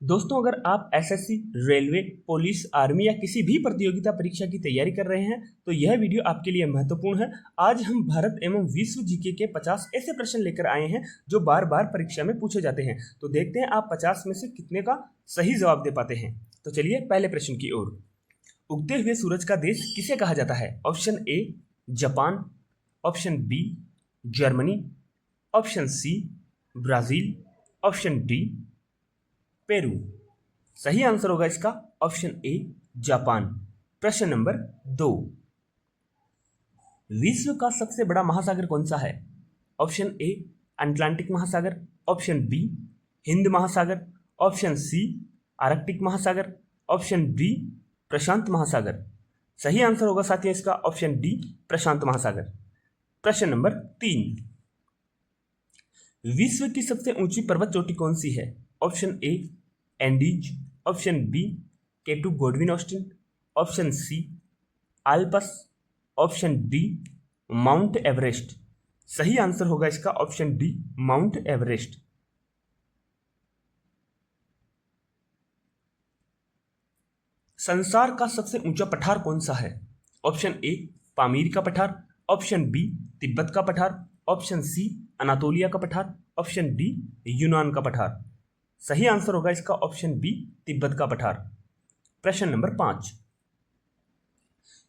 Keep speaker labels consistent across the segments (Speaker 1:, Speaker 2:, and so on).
Speaker 1: दोस्तों, अगर आप एसएससी, रेलवे, पुलिस, आर्मी या किसी भी प्रतियोगिता परीक्षा की तैयारी कर रहे हैं तो यह वीडियो आपके लिए महत्वपूर्ण है। आज हम भारत एवं विश्व जीके के 50 ऐसे प्रश्न लेकर आए हैं जो बार बार परीक्षा में पूछे जाते हैं। तो देखते हैं आप 50 में से कितने का सही जवाब दे पाते हैं। तो चलिए पहले प्रश्न की ओर। उगते हुए सूरज का देश किसे कहा जाता है? Option A Japan, option B Germany, option C Brazil, option D Peru. सही आंसर होगा इसका ऑप्शन ए जापान। प्रश्न नंबर 2। विश्व का सबसे बड़ा महासागर कौन सा है? ऑप्शन ए अटलांटिक महासागर, ऑप्शन बी हिंद महासागर, ऑप्शन सी आर्कटिक महासागर, ऑप्शन डी प्रशांत महासागर। सही आंसर होगा साथियों इसका ऑप्शन डी प्रशांत महासागर। प्रश्न नंबर 3। विश्व की सबसे ऊंची पर्वत चोटी कौन सी है? Option A Andes, option B K two Godwin Austen, option C Alps, option D Mount Everest. सही आंसर होगा इसका ऑप्शन डी माउंट एवरेस्ट। संसार का सबसे ऊंचा पठार कौन सा है? ऑप्शन ए पामीर का पठार, ऑप्शन बी तिब्बत का पठार, ऑप्शन सी अनातोलिया का पठार, ऑप्शन डी यूनान का पठार। सही आंसर होगा इसका ऑप्शन बी तिब्बत का पठार। प्रश्न नंबर 5।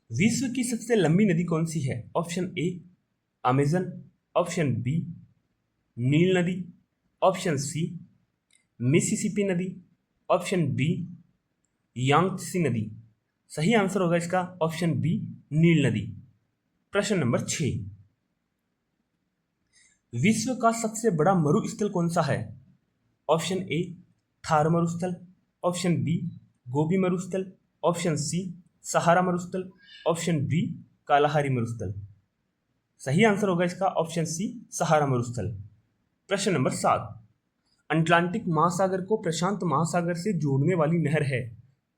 Speaker 1: विश्व की सबसे लंबी नदी कौन सी है? Option A Amazon, option B नील नदी, ऑप्शन सी मिसिसिपी नदी, ऑप्शन डी यांगत्से नदी। सही आंसर होगा इसका ऑप्शन बी नील नदी। प्रश्न नंबर 6। विश्व का सबसे बड़ा मरुस्थल कौन सा है? ऑप्शन ए थार मरुस्थल, ऑप्शन बी गोबी मरुस्थल, ऑप्शन सी सहारा मरुस्थल, ऑप्शन डी कालाहारी मरुस्थल। सही आंसर होगा इसका ऑप्शन सी सहारा मरुस्थल। प्रश्न नंबर 7। अटलांटिक महासागर को प्रशांत महासागर से जोड़ने वाली नहर है।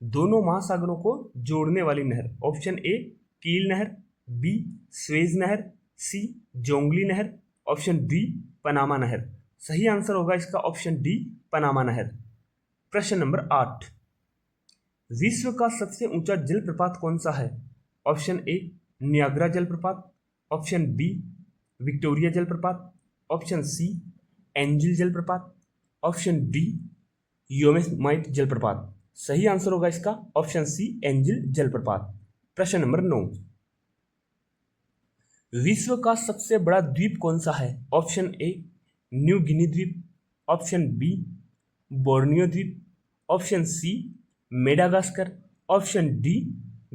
Speaker 1: दोनों महासागरों को जोड़ने वाली नहर। ऑप्शन ए कील नहर, बी स्वेज नहर, सी जोंगली नहर, ऑप्शन डी पनामा नहर। सही आंसर होगा इसका ऑप्शन डी पनामा नहर। प्रश्न नंबर 8। विश्व का सबसे ऊंचा जलप्रपात कौन सा है? ऑप्शन ए नियाग्रा जलप्रपात, ऑप्शन बी विक्टोरिया जलप्रपात, ऑप्शन सी एंजिल जलप्रपात, ऑप्शन डी योसेमाइट जलप्रपात। सही आंसर होगा इसका ऑप्शन सी एंजिल जलप्रपात। प्रश्न नंबर 9। विश्व का सबसे बड़ा द्वीप कौन सा है? ऑप्शन ए न्यू गिनी द्वीप, ऑप्शन बी बोर्नियो द्वीप, option C Madagascar, option D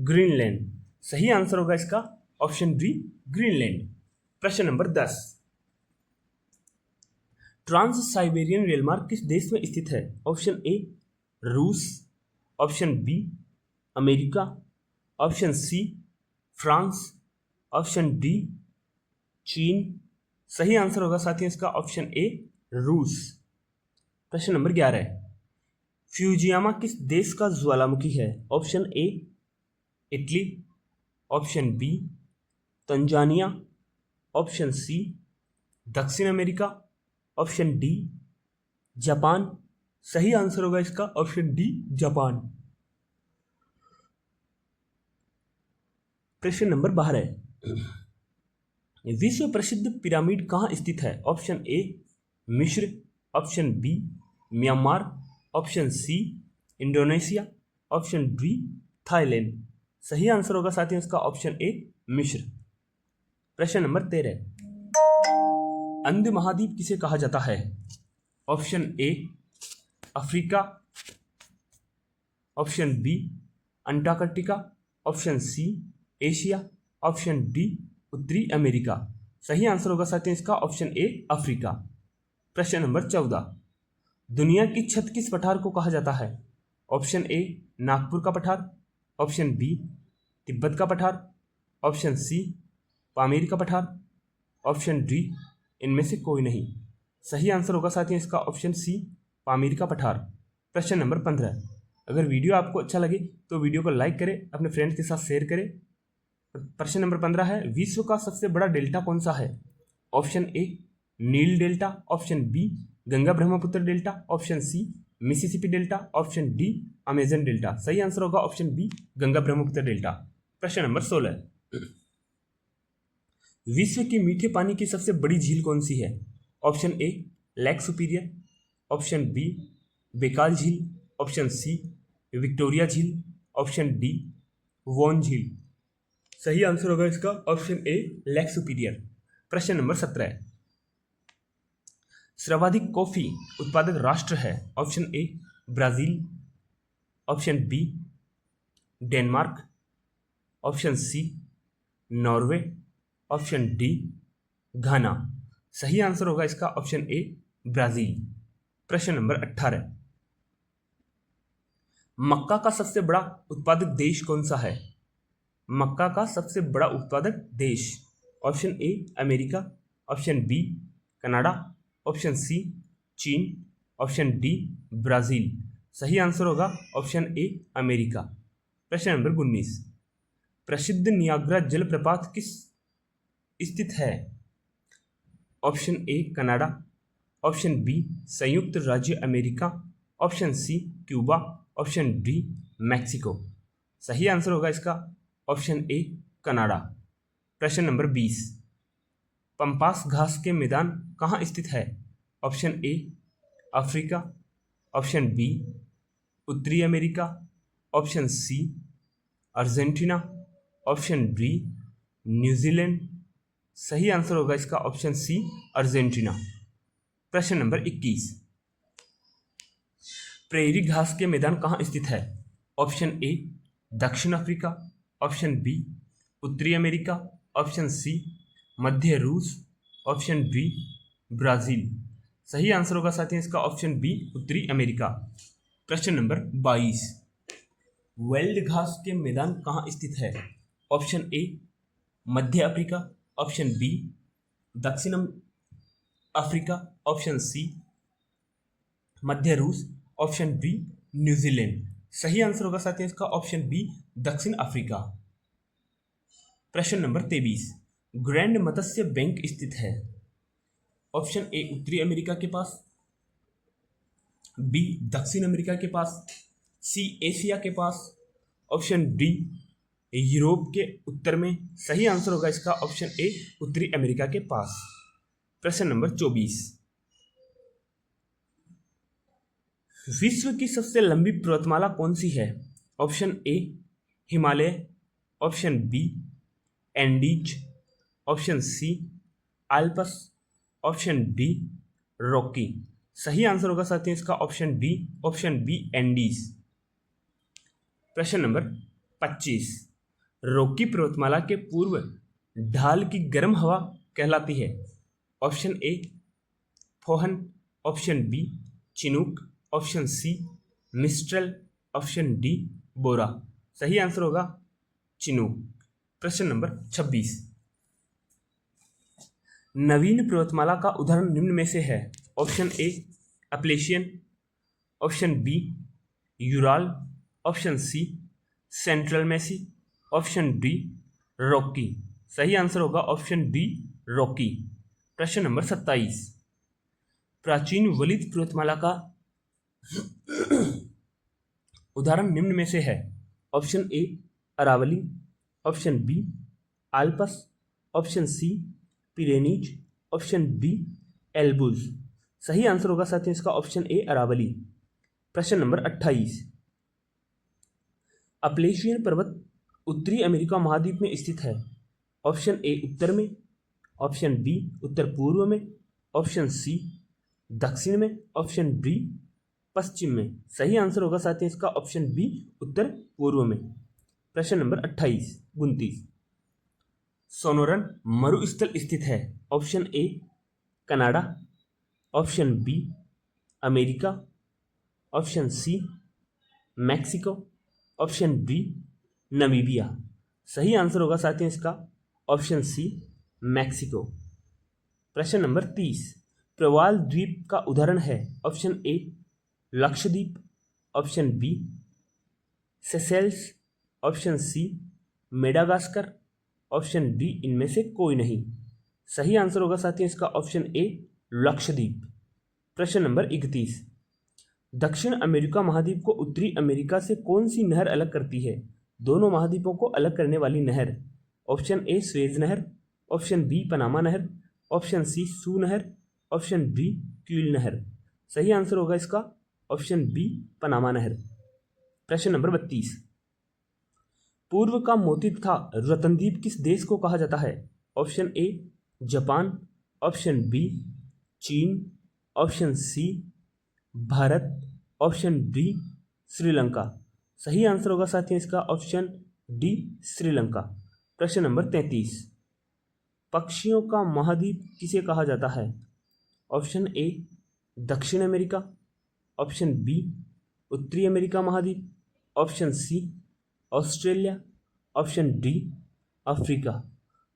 Speaker 1: Greenland. सही आंसर होगा इसका ऑप्शन डी ग्रीनलैंड। प्रश्न नंबर 10। ट्रांस साइबेरियन रेलमार्ग किस देश में स्थित है? ऑप्शन ए रूस, option B America, option C France, option D चीन। सही आंसर होगा साथियों इसका ऑप्शन ए रूस। प्रश्न नंबर 11। फ्यूजियामा किस देश का ज्वालामुखी है? Option A Italy, option B Tanzania, option C दक्षिण अमेरिका, ऑप्शन डी जापान। सही आंसर होगा इसका ऑप्शन डी जापान। प्रश्न नंबर 12। विश्व प्रसिद्ध पिरामिड कहाँ स्थित है? ऑप्शन ए मिस्र, option B Myanmar, option C Indonesia, option D Thailand. सही आंसर होगा साथियों इसका ऑप्शन ए मिस्र। प्रश्न नंबर 13। अंध महाद्वीप किसे कहा जाता है? Option A Africa, option B Antarctica, option C Asia, option D उत्तरी अमेरिका। सही आंसर होगा साथियों इसका ऑप्शन ए अफ्रीका। प्रश्न नंबर 14। दुनिया की छत किस पठार को कहा जाता है? ऑप्शन ए नागपुर का पठार, ऑप्शन बी तिब्बत का पठार, ऑप्शन सी पामीर का पठार, ऑप्शन डी इनमें से कोई नहीं। सही आंसर होगा साथियों इसका ऑप्शन सी पामीर का पठार। प्रश्न नंबर 15। अगर वीडियो आपको अच्छा लगे तो वीडियो को लाइक करें, अपने फ्रेंड्स के साथ शेयर करें। प्रश्न नंबर 15 है विश्व का सबसे बड़ा डेल्टा कौन सा है? ऑप्शन ए नील delta, option B Ganga Brahmaputra delta, option C Mississippi delta, option D Amazon delta. सही आंसर होगा option B Ganga Brahmaputra delta. प्रश्न नंबर 16, विश्व की मीठे पानी की सबसे बड़ी झील कौन सी है? Option A Lake Superior, option B Baikal झील, ऑप्शन सी विक्टोरिया झील, ऑप्शन डी वॉन झील। सही आंसर होगा इसका ऑप्शन ए लेक सुपीरियर। प्रश्न नंबर 17, सर्वाधिक कॉफी उत्पादक राष्ट्र है? Option A Brazil, option B Denmark, option C Norway, option D Ghana. सही आंसर होगा इसका ऑप्शन ए ब्राजील। प्रश्न नंबर 18, मक्का का सबसे बड़ा उत्पादक देश कौन सा है? मक्का का सबसे बड़ा उत्पादक देश, option A America, option B Canada, option C चीन, ऑप्शन डी ब्राजील। सही आंसर होगा ऑप्शन ए अमेरिका। प्रश्न नंबर 19, प्रसिद्ध नियाग्रा जलप्रपात किस स्थित है? Option A Canada, option B संयुक्त राज्य America, option C Cuba, option D Mexico. सही आंसर होगा इसका ऑप्शन ए कनाडा। प्रश्न नंबर 20, पंपास घास के मैदान कहाँ स्थित है? Option A Africa, option B उत्तरी America, option C Argentina, option D New Zealand. सही आंसर होगा इसका ऑप्शन सी अर्जेंटीना। प्रश्न नंबर 21, प्रेरी घास के मैदान कहाँ स्थित है? ऑप्शन ए दक्षिण अफ्रीका, ऑप्शन बी उत्तरी अमेरिका, ऑप्शन सी मध्य रूस, ऑप्शन डी ब्राजील। सही आंसर होगा साथियों इसका ऑप्शन बी उत्तरी अमेरिका। प्रश्न नंबर 22, वेल्ड घास के मैदान कहाँ स्थित है? ऑप्शन ए मध्य अफ्रीका, ऑप्शन बी दक्षिण अफ्रीका, ऑप्शन सी मध्य रूस, ऑप्शन डी न्यूजीलैंड। सही आंसर होगा साथियों इसका ऑप्शन बी दक्षिण अफ्रीका। प्रश्न नंबर 23, ग्रैंड मत्स्य बैंक स्थित है? ऑप्शन ए उत्तरी अमेरिका के पास, बी दक्षिण अमेरिका के पास, सी एशिया के पास, ऑप्शन डी यूरोप के उत्तर में। सही आंसर होगा इसका ऑप्शन ए उत्तरी अमेरिका के पास। प्रश्न नंबर 24, विश्व की सबसे लंबी पर्वतमाला कौन सी है? Option A Himalaya, option B Andes, option C Alps, option D Rocky. सही आंसर होगा साथियों इसका option D, option B Andes. प्रश्न नंबर 25, रॉकी पर्वतमाला के पूर्व ढाल की गर्म हवा कहलाती है? Option A Foehn, option B Chinook, option C Mistral, option D Bora. सही आंसर होगा चिनूक। प्रश्न नंबर 26, नवीन पर्वतमाला का उदाहरण निम्न में से है? Option A Appalachian, option B Ural, option C central Massif, option D Rocky. सही आंसर होगा ऑप्शन डी रॉकी। प्रश्न नंबर 27, प्राचीन वलित पर्वतमाला का उदाहरण निम्न में से है? Option A Aravalli, option B Alps, option C Pyrenees, option D Elburz. सही आंसर होगा साथियों इसका ऑप्शन ए अरावली। प्रश्न नंबर 28, अपलेशियन पर्वत उत्तरी अमेरिका महाद्वीप में स्थित है? ऑप्शन ए उत्तर में, ऑप्शन बी उत्तर पूर्व में, ऑप्शन सी दक्षिण में, ऑप्शन डी पश्चिम में। सही आंसर होगा साथियों इसका ऑप्शन बी उत्तर पूर्व में। प्रश्न नंबर 29, सोनोरन मरुस्थल स्थित है? Option A Canada, option B America, option C Mexico, option D Namibia. सही आंसर होगा साथियों इसका ऑप्शन सी मैक्सिको। प्रश्न नंबर 30, प्रवाल द्वीप का उदाहरण है? Option A Lakshadweep, option B Seychelles, option C Madagascar, option D इनमें से कोई नहीं। सही आंसर होगा साथियों इसका ऑप्शन ए लक्षद्वीप। प्रश्न नंबर 31, दक्षिण अमेरिका महाद्वीप को उत्तरी अमेरिका से कौन सी नहर अलग करती है? दोनों महाद्वीपों को अलग करने वाली नहर। ऑप्शन ए स्वेज नहर, ऑप्शन बी पनामा नहर, ऑप्शन सी सू नहर, ऑप्शन डी क्यूल नहर। सही आंसर होगा इसका ऑप्शन बी पनामा नहर। प्रश्न नंबर 32, पूर्व का मोती तथा रत्नद्वीप किस देश को कहा जाता है? Option A Japan, option B चीन, option C Bharat, option D Sri Lanka. सही आंसर होगा साथियों इसका ऑप्शन डी श्रीलंका। प्रश्न नंबर 33, पक्षियों का महाद्वीप किसे कहा जाता है? ऑप्शन ए दक्षिण अमेरिका, ऑप्शन बी उत्तरी अमेरिका महाद्वीप, option C Australia, option D Africa.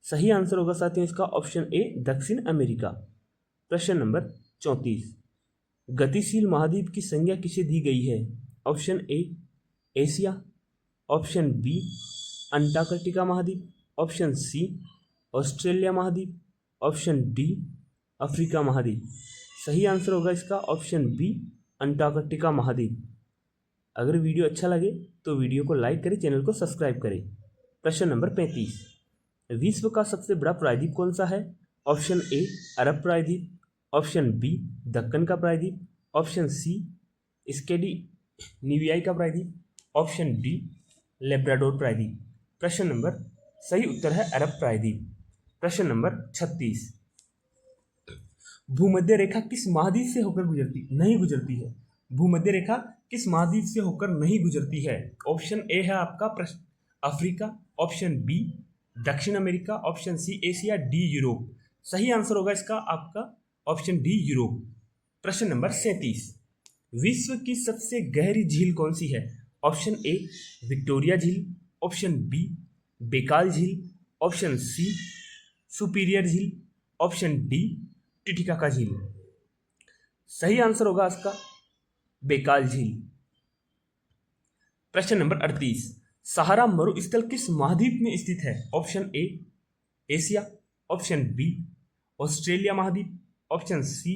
Speaker 1: सही आंसर होगा साथियों इसका ऑप्शन ए दक्षिण अमेरिका। प्रश्न नंबर 34, गतिशील महाद्वीप की संज्ञा किसे दी गई है? Option A Asia, option B Antarctica महाद्वीप, ऑप्शन सी ऑस्ट्रेलिया महाद्वीप, ऑप्शन डी अफ्रीका महाद्वीप। सही आंसर होगा इसका ऑप्शन बी अंटार्कटिका महाद्वीप। अगर वीडियो अच्छा लगे तो वीडियो को लाइक करें, चैनल को सब्सक्राइब करें। प्रश्न नंबर 35, विश्व का सबसे बड़ा प्रायद्वीप कौन सा है? ऑप्शन ए अरब प्रायद्वीप, ऑप्शन बी दक्कन का प्रायद्वीप, ऑप्शन सी स्कैंडिनेविया का प्रायद्वीप, ऑप्शन डी लेब्राडोर प्रायद्वीप। प्रश्न नंबर सही उत्तर है अरब प्रायद्वीप। प्रश्न नंबर 36, भूमध्य रेखा किस महाद्वीप से होकर नहीं गुजरती है? भूमध्य रेखा किस महाद्वीप से होकर नहीं गुजरती है? ऑप्शन ए है आपका अफ्रीका, ऑप्शन बी दक्षिण America, option C Asia, D Europe. सही आंसर होगा इसका आपका ऑप्शन डी यूरोप। प्रश्न नंबर 37, विश्व की सबसे गहरी झील कौन सी है? ऑप्शन ए विक्टोरिया झील, ऑप्शन बी बेकाल झील, ऑप्शन सी सुपीरियर झील, ऑप्शन डी टिटिकाका झील। सही आंसर होगा इसका बेकाल झील। प्रश्न नंबर 38, सहारा मरुस्थल किस महाद्वीप में स्थित है? Option A Asia, option B Australia महाद्वीप, ऑप्शन सी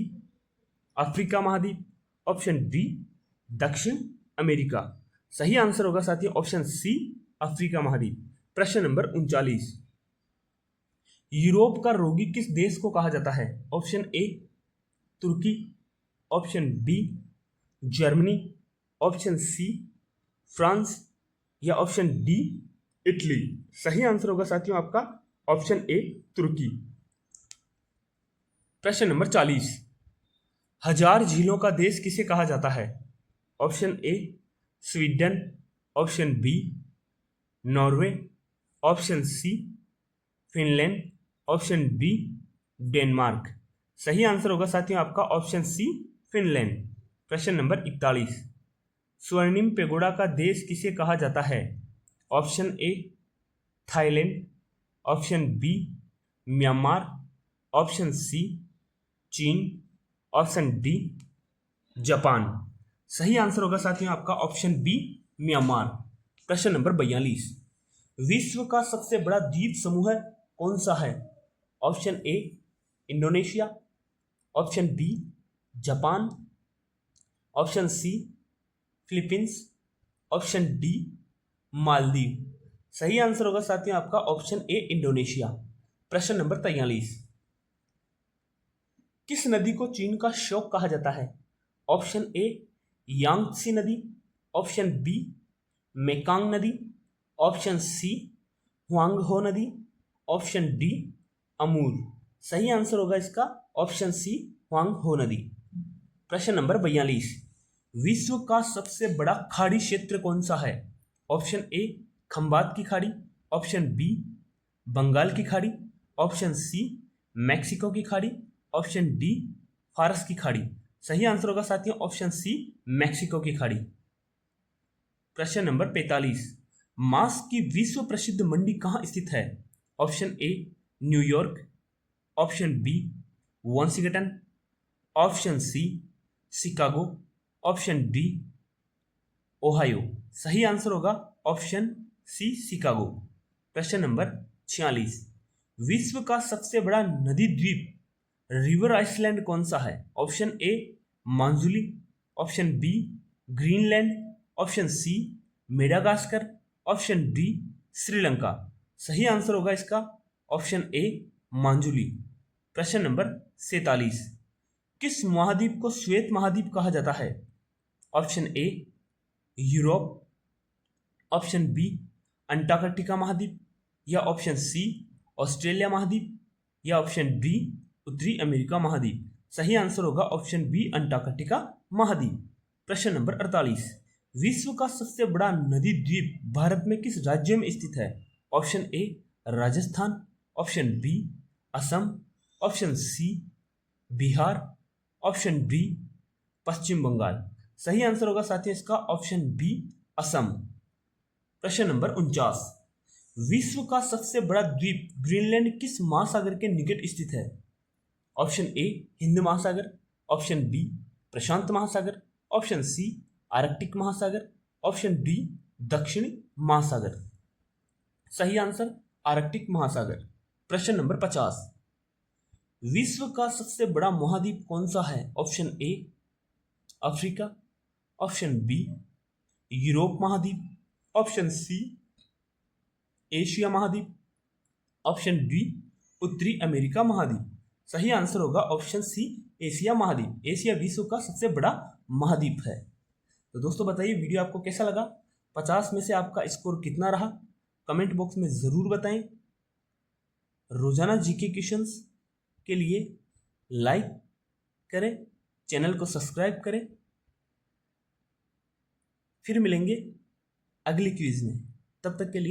Speaker 1: अफ्रीका महाद्वीप, ऑप्शन डी दक्षिण अमेरिका। सही आंसर होगा साथियों ऑप्शन सी अफ्रीका महाद्वीप। प्रश्न नंबर 39, यूरोप का रोगी किस देश को कहा जाता है? ऑप्शन ए तुर्की, option B Germany, option C France या ऑप्शन डी इटली। सही आंसर होगा साथियों आपका ऑप्शन ए तुर्की। प्रश्न नंबर 40, हजार झीलों का देश किसे कहा जाता है? Option A Sweden, option B Norway, option C Finland, option D Denmark. सही आंसर होगा साथियों आपका ऑप्शन सी फिनलैंड। प्रश्न नंबर 41, स्वर्णिम पेगोडा का देश किसे कहा जाता है? Option A Thailand, option B Myanmar, option C चीन, ऑप्शन डी जापान। सही आंसर होगा साथियों आपका ऑप्शन बी म्यांमार। प्रश्न नंबर 42, विश्व का सबसे बड़ा द्वीप समूह कौन सा है? Option A Indonesia, option B Japan, option C Philippines, option D Maldives. सही आंसर होगा साथियों आपका ऑप्शन ए इंडोनेशिया। प्रश्न नंबर 43, किस नदी को चीन का शोक कहा जाता है? ऑप्शन ए यांगत्से नदी, ऑप्शन बी मेकांग नदी, ऑप्शन सी हुआंगहो नदी, ऑप्शन डी अमूर। सही आंसर होगा इसका ऑप्शन सी हुआंगहो नदी। प्रश्न नंबर 42, विश्व का सबसे बड़ा खाड़ी क्षेत्र कौन सा है? ऑप्शन ए खंबात की खाड़ी, ऑप्शन बी बंगाल की खाड़ी, ऑप्शन सी मैक्सिको की खाड़ी, ऑप्शन डी फारस की खाड़ी। सही आंसर होगा साथियों ऑप्शन सी मैक्सिको की खाड़ी। प्रश्न नंबर 45, मांस की विश्व प्रसिद्ध मंडी कहाँ स्थित है? Option A new york, option B Washington, option C Chicago, option D Ohio. सही आंसर होगा ऑप्शन सी शिकागो। प्रश्न नंबर 46, विश्व का सबसे बड़ा नदी द्वीप रिवर आइसलैंड कौन सा है? Option A Majuli, option B Greenland, option C Madagascar, option D Sri Lanka. सही आंसर होगा इसका ऑप्शन ए मांजुली। प्रश्न नंबर 47, किस महाद्वीप को श्वेत महाद्वीप कहा जाता है? Option A Europe, option B Antarctica महाद्वीप, या ऑप्शन सी ऑस्ट्रेलिया महाद्वीप, या ऑप्शन डी उत्तरी अमेरिका महाद्वीप। सही आंसर होगा ऑप्शन बी अंटार्कटिका महाद्वीप। प्रश्न नंबर 48, विश्व का सबसे बड़ा नदी द्वीप भारत में किस राज्य में स्थित है? Option A Rajasthan, option B Assam, option C Bihar, option D Paschim Bengal. सही आंसर होगा साथियों इसका ऑप्शन बी असम। प्रश्न नंबर 49, विश्व का सबसे बड़ा द्वीप ग्रीनलैंड किस महासागर के निकट स्थित है? ऑप्शन ए हिंद महासागर, ऑप्शन बी प्रशांत महासागर, ऑप्शन सी आर्कटिक महासागर, ऑप्शन डी दक्षिणी महासागर। सही आंसर आर्कटिक महासागर। प्रश्न नंबर 50, विश्व का सबसे बड़ा महाद्वीप कौन सा है? Option A Africa, option B Europe महाद्वीप, ऑप्शन सी एशिया महाद्वीप, ऑप्शन डी उत्तरी अमेरिका महाद्वीप। सही आंसर होगा ऑप्शन सी एशिया महाद्वीप। एशिया विश्व का सबसे बड़ा महाद्वीप है। तो दोस्तों बताइए वीडियो आपको कैसा लगा? 50 में से आपका स्कोर कितना रहा? कमेंट बॉक्स में ज़रूर बताएं। रोजाना जीके क्वेश्चंस के लिए लाइक करें, चैनल को सब्सक्राइब करें। फिर मिलेंगे अगली क्विज में, तब तक के लिए